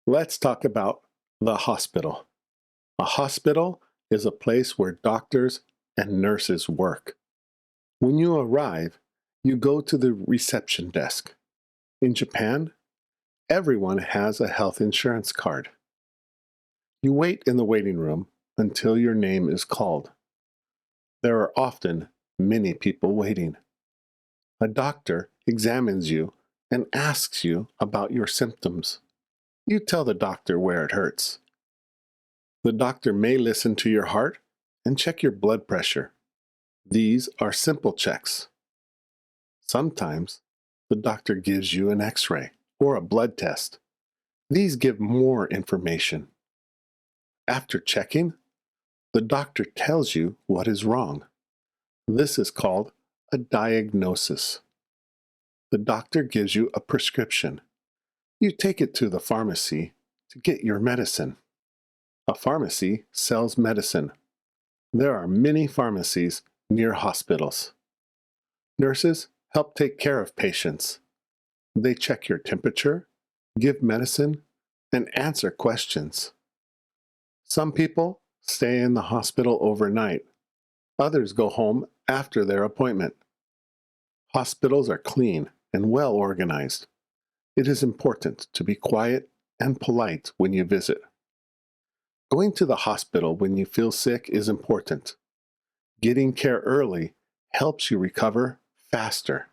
Let's talk about the hospital. A hospital is a place where doctors and nurses work. When you arrive, you go to the reception desk. In Japan, everyone has a health insurance card. You wait in the waiting room until your name is called. There are often many people waiting. A doctor examines you and asks you about your symptoms. You tell the doctor where it hurts. The doctor may listen to your heart and check your blood pressure. These are simple checks. Sometimes the doctor gives you an X-ray or a blood test. These give more information. After checking, the doctor tells you what is wrong. This is called a diagnosis. The doctor gives you a prescription. You take it to the pharmacy to get your medicine. A pharmacy sells medicine. There are many pharmacies near hospitals. Nurses help take care of patients. They check your temperature, give medicine, and answer questions. Some people stay in the hospital overnight. Others go home after their appointment. Hospitals are clean and well organized. It is important to be quiet and polite when you visit. Going to the hospital when you feel sick is important. Getting care early helps you recover faster.